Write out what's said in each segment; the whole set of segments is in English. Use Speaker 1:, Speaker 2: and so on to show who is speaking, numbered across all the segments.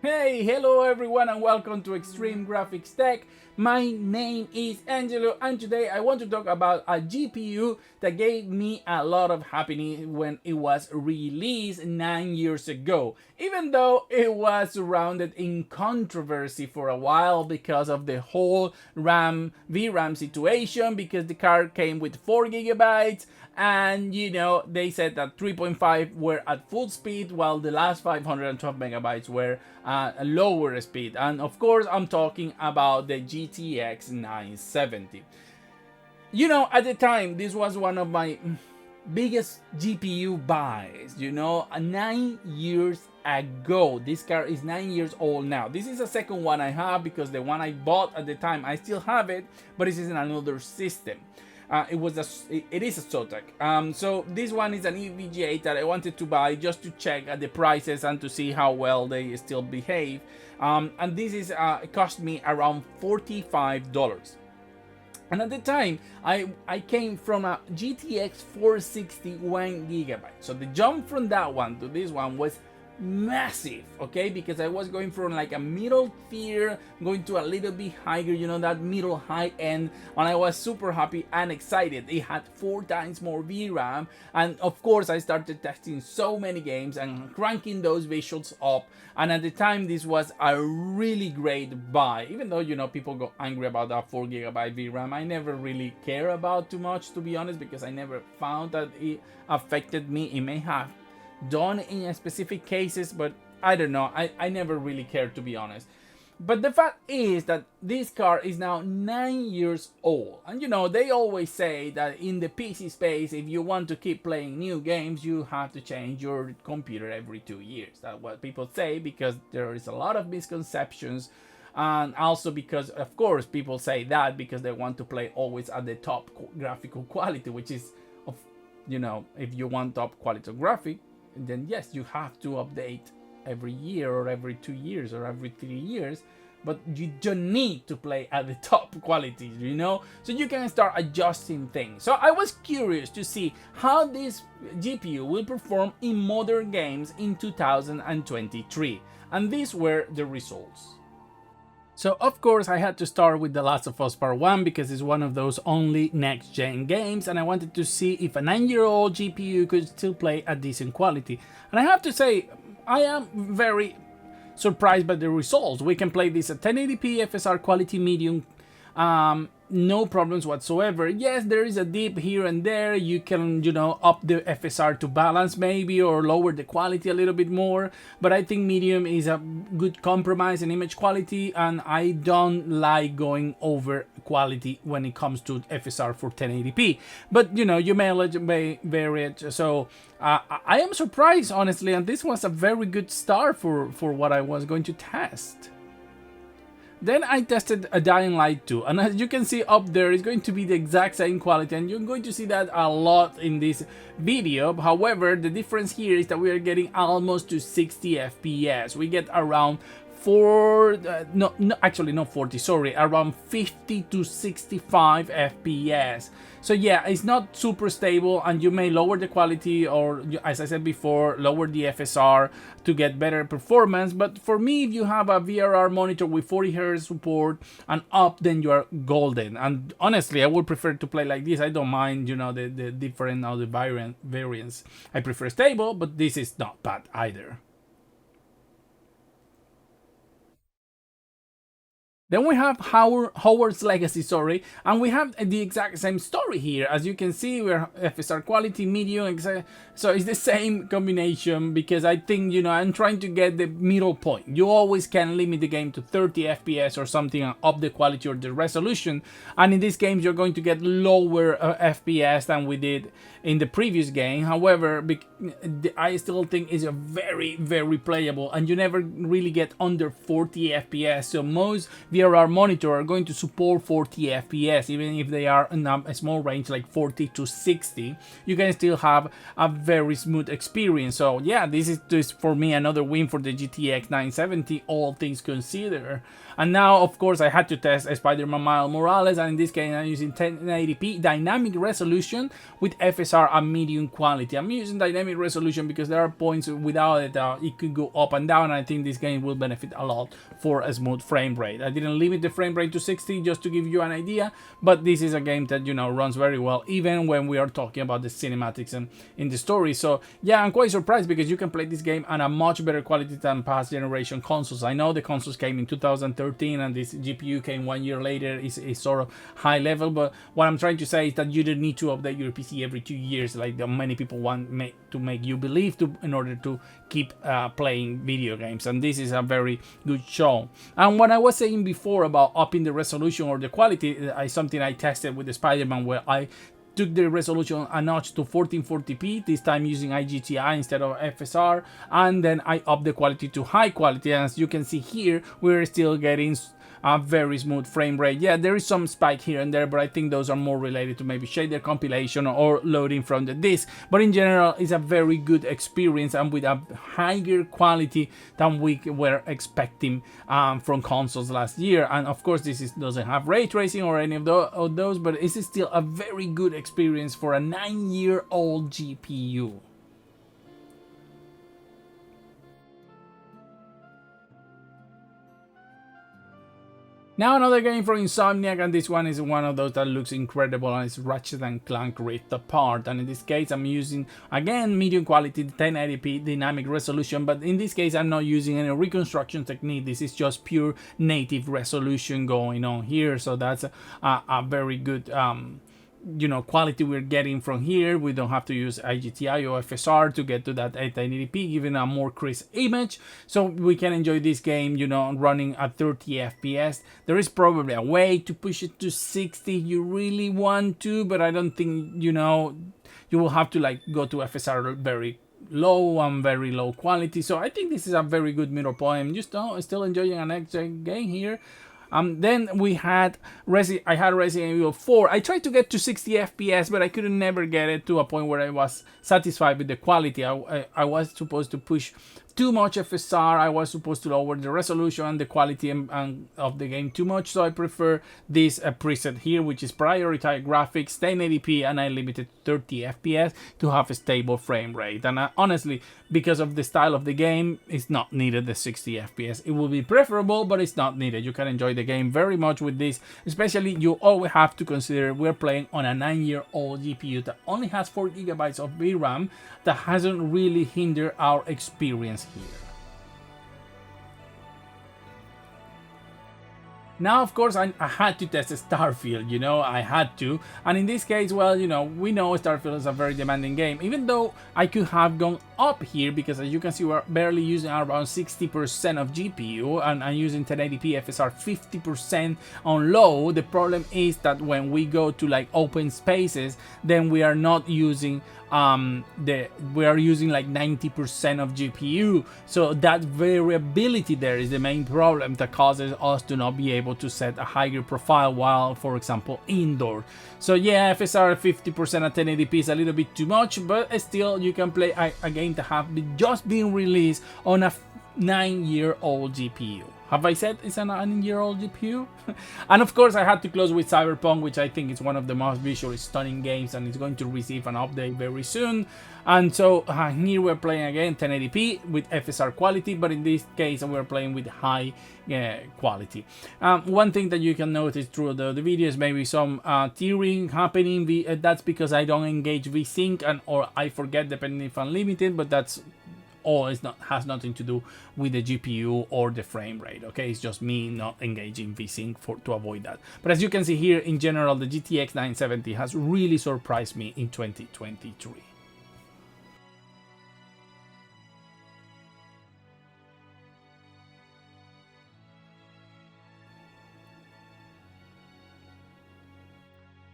Speaker 1: Hey, hello everyone and welcome to Extreme Graphics Tech. My name is Angelo and today I want to talk about a GPU that gave me a lot of happiness when it was released 9 years ago. Even though it was surrounded in controversy for a while because of the whole VRAM situation, because the card came with 4 gigabytes and they said that 3.5 were at full speed while the last 512 megabytes were a lower speed. And of course I'm talking about the GTX 970. At the time this was one of my biggest GPU buys, 9 years ago. This car is 9 years old now. This is the second one I have because the one I bought at the time I still have it, but this is in another system. It is a Zotac. So this one is an EVGA that I wanted to buy just to check at the prices and to see how well they still behave. And this is it cost me around $45. And at the time, I came from a GTX 460 1 gigabyte. So the jump from that one to this one was massive, okay, because I was going from like a middle tier going to a little bit higher, that middle high end, and I was super happy and excited. It had 4 times more VRAM, and of course I started testing so many games and cranking those visuals up, and at the time this was a really great buy. Even though people go angry about that 4 gigabyte VRAM, I never really care about too much, to be honest, because I never found that it affected me. It may have done in specific cases, but I don't know, I never really cared, to be honest. But the fact is that this car is now 9 years old, and they always say that in the PC space, if you want to keep playing new games, you have to change your computer every 2 years. That's what people say, because there is a lot of misconceptions, and also because of course people say that because they want to play always at the top graphical quality, which is if you want top quality graphic, then yes, you have to update every year or every 2 years or every 3 years, but you don't need to play at the top quality, so you can start adjusting things. So I was curious to see how this GPU will perform in modern games in 2023, and these were the results. So of course I had to start with The Last of Us Part 1 because it's one of those only next-gen games, and I wanted to see if a 9-year-old GPU could still play at decent quality. And I have to say, I am very surprised by the results. We can play this at 1080p FSR quality medium, no problems whatsoever. Yes, there is a dip here and there. You can, up the FSR to balance maybe, or lower the quality a little bit more. But I think medium is a good compromise in image quality, and I don't like going over quality when it comes to FSR for 1080p. But, you may vary it. So I am surprised, honestly, and this was a very good start for what I was going to test. Then I tested a Dying Light 2, and as you can see up there, it's going to be the exact same quality, and you're going to see that a lot in this video. However, the difference here is that we are getting almost to 60 FPS. We get around actually not 40, sorry, around 50 to 65 FPS. So yeah, it's not super stable, and you may lower the quality, or as I said before, lower the FSR to get better performance. But for me, if you have a VRR monitor with 40 Hz support and up, then you are golden. And honestly, I would prefer to play like this. I don't mind, the different or the variants. I prefer stable, but this is not bad either. Then we have Howard's Legacy, sorry, and we have the exact same story here. As you can see, we're FSR quality, medium, so it's the same combination, because I think, I'm trying to get the middle point. You always can limit the game to 30 FPS or something and up the quality or the resolution, and in these games you're going to get lower FPS than we did in the previous game. However, I still think it's a very, very playable, and you never really get under 40 FPS, so most VRR monitor are going to support 40 FPS, even if they are in a small range like 40 to 60, you can still have a very smooth experience. So yeah, this is just for me another win for the GTX 970, all things considered. And now, of course, I had to test SpiderMan Miles Morales, and in this case I'm using 1080p dynamic resolution with FSR at medium quality. I'm using dynamic resolution because there are points without it it could go up and down, and I think this game will benefit a lot for a smooth frame rate. I didn't limit the frame rate to 60 just to give you an idea, but this is a game that, you know, runs very well even when we are talking about the cinematics and in the story. So yeah, I'm quite surprised because you can play this game at a much better quality than past generation consoles. I know the consoles came in 2013 and this GPU came 1 year later, is sort of high level, but what I'm trying to say is that you don't need to update your PC every 2 years like many people want to make you believe in order to keep playing video games, and this is a very good show. And what I was saying before about upping the resolution or the quality is something I tested with the SpiderMan, where I took the resolution a notch to 1440p, this time using IGTI instead of FSR, and then I upped the quality to high quality. And as you can see here, we're still getting a very smooth frame rate. Yeah, there is some spike here and there, but I think those are more related to maybe shader compilation or loading from the disk. But in general, it's a very good experience and with a higher quality than we were expecting from consoles last year. And of course, this doesn't have ray tracing or any of those, but it's still a very good experience for a 9-year-old GPU. Now another game from Insomniac, and this one is one of those that looks incredible, and it's Ratchet Clank Rift Apart. And in this case I'm using again medium quality 1080p dynamic resolution, but in this case I'm not using any reconstruction technique. This is just pure native resolution going on here, so that's a very good you know, quality we're getting from here. We don't have to use IGTI or FSR to get to that 1080p, giving a more crisp image, so we can enjoy this game, you know, running at 30 FPS. There is probably a way to push it to 60 if you really want to, but I don't think, you know, you will have to like go to FSR very low and very low quality. So I think this is a very good middle point. I'm just still enjoying an next-gen game here. Then we had I had Resident Evil 4. I tried to get to 60 FPS, but I couldn't never get it to a point where I was satisfied with the quality. I was supposed to push too much FSR. I was supposed to lower the resolution and the quality of the game too much, so I prefer this preset here, which is prioritize graphics 1080p, and I limited 30 FPS to have a stable frame rate. And honestly, because of the style of the game, it's not needed the 60 FPS. It will be preferable, but it's not needed. You can enjoy the game very much with this. Especially, you always have to consider we're playing on a 9-year-old GPU that only has 4 GB of VRAM, that hasn't really hindered our experience here. Now, of course, I had to test Starfield, you know, I had to. And in this case, well, you know, we know Starfield is a very demanding game, even though I could have gone up here, because as you can see, we're barely using around 60% of GPU, and I'm using 1080p FSR 50% on low. The problem is that when we go to like open spaces, then we are not using we are using like 90% of GPU, so that variability there is the main problem that causes us to not be able to set a higher profile while, for example, indoor. So yeah, FSR 50% at 1080p is a little bit too much, but still you can play a game that have just been released on a 9-year-old GPU. Have I said it's a 9-year-old GPU? And of course I had to close with Cyberpunk, which I think is one of the most visually stunning games, and it's going to receive an update very soon. And so here we're playing again 1080p with FSR quality, but in this case we're playing with high quality. One thing that you can notice through the video is maybe some tearing happening. That's because I don't engage VSync, or I forget, depending if I'm limited, but that's has nothing to do with the GPU or the frame rate. Okay, it's just me not engaging VSync to avoid that. But as you can see here, in general, the GTX 970 has really surprised me in 2023.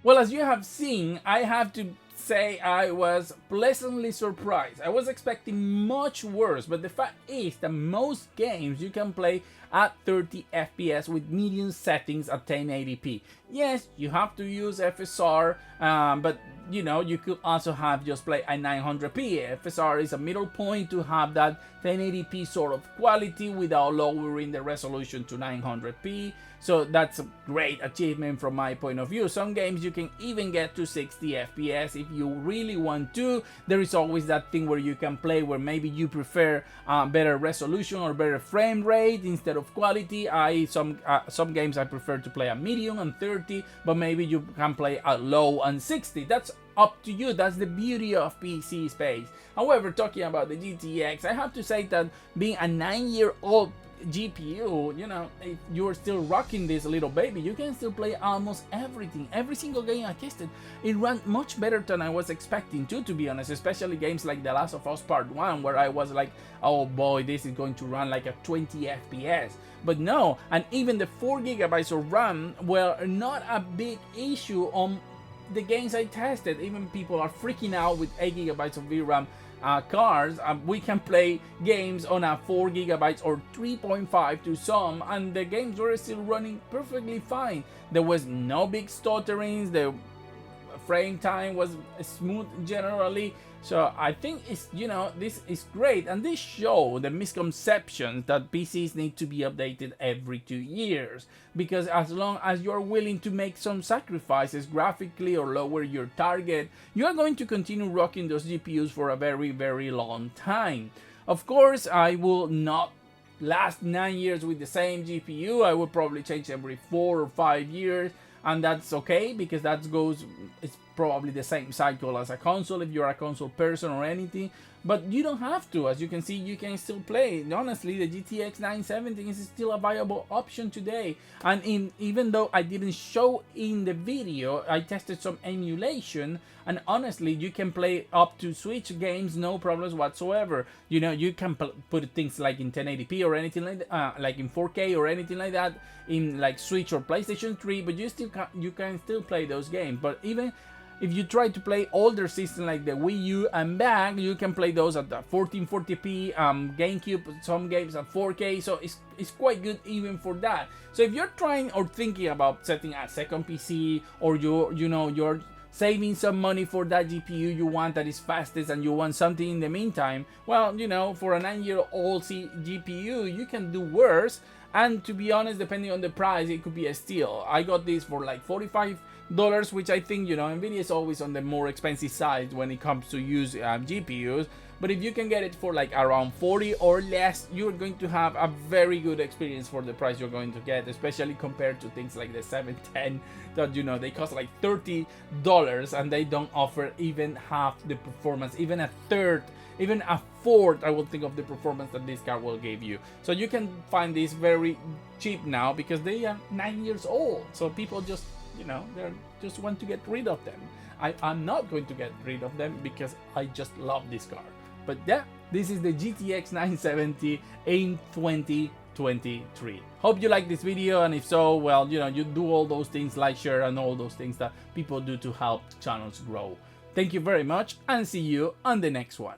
Speaker 1: Well, as you have seen, I have to say I was pleasantly surprised. I was expecting much worse, but the fact is that most games you can play at 30 FPS with medium settings at 1080p. Yes, you have to use FSR, but you know, you could also have just play at 900p. FSR is a middle point to have that 1080p sort of quality without lowering the resolution to 900p. So that's a great achievement from my point of view. Some games you can even get to 60 FPS if you really want to. There is always that thing where you can play where maybe you prefer better resolution or better frame rate instead of quality. Some games I prefer to play at medium and 30, but maybe you can play at low and 60. That's up to you. That's the beauty of PC space. However, talking about the GTX, I have to say that being a 9-year-old GPU, you know, if you're still rocking this little baby, you can still play almost everything. Every single game I tested, it ran much better than I was expecting to be honest, especially games like The Last of Us Part 1, where I was like, oh boy, this is going to run like a 20 FPS. But no, and even the 4 GB of RAM were not a big issue on the games I tested. Even people are freaking out with 8 GB of VRAM cards. We can play games on a 4 GB or 3.5 to some, and the games were still running perfectly fine. There was no big stutterings. The frame time was smooth generally. So I think it's, you know, this is great, and this show the misconceptions that PCs need to be updated every 2 years, because as long as you're willing to make some sacrifices graphically or lower your target, you are going to continue rocking those GPUs for a very, very long time. Of course, I will not last 9 years with the same GPU. I will probably change every 4 or 5 years, and that's okay, because that goes, it's probably the same cycle as a console if you're a console person or anything. But you don't have to. As you can see, you can still play. Honestly, the GTX 970 is still a viable option today. And even though I didn't show in the video, I tested some emulation, and honestly, you can play up to Switch games, no problems whatsoever. You know, you can put things like in 1080p or anything like that, like in 4K or anything like that, in like Switch or PlayStation 3, but you can still play those games. But even if you try to play older systems like the Wii U and back, you can play those at 1440p, GameCube, some games at 4K, so it's quite good even for that. So if you're trying or thinking about setting a second PC, or you're saving some money for that GPU you want that is fastest, and you want something in the meantime, well, you know, for a 9-year-old GPU, you can do worse. And to be honest, depending on the price, it could be a steal. I got this for like $45, which I think, you know, NVIDIA is always on the more expensive side when it comes to use GPUs. But if you can get it for like around 40 or less, you're going to have a very good experience for the price you're going to get, especially compared to things like the 710 that, you know, they cost like $30 and they don't offer even half the performance, even a third, even a fourth, I would think, of the performance that this card will give you. So you can find these very cheap now because they are 9 years old. So people just, you know, they just want to get rid of them. I'm not going to get rid of them because I just love this card. But yeah, this is the GTX 970 in 2023. Hope you like this video, and if so, well, you know, you do all those things, like, share, and all those things that people do to help channels grow. Thank you very much, and see you on the next one.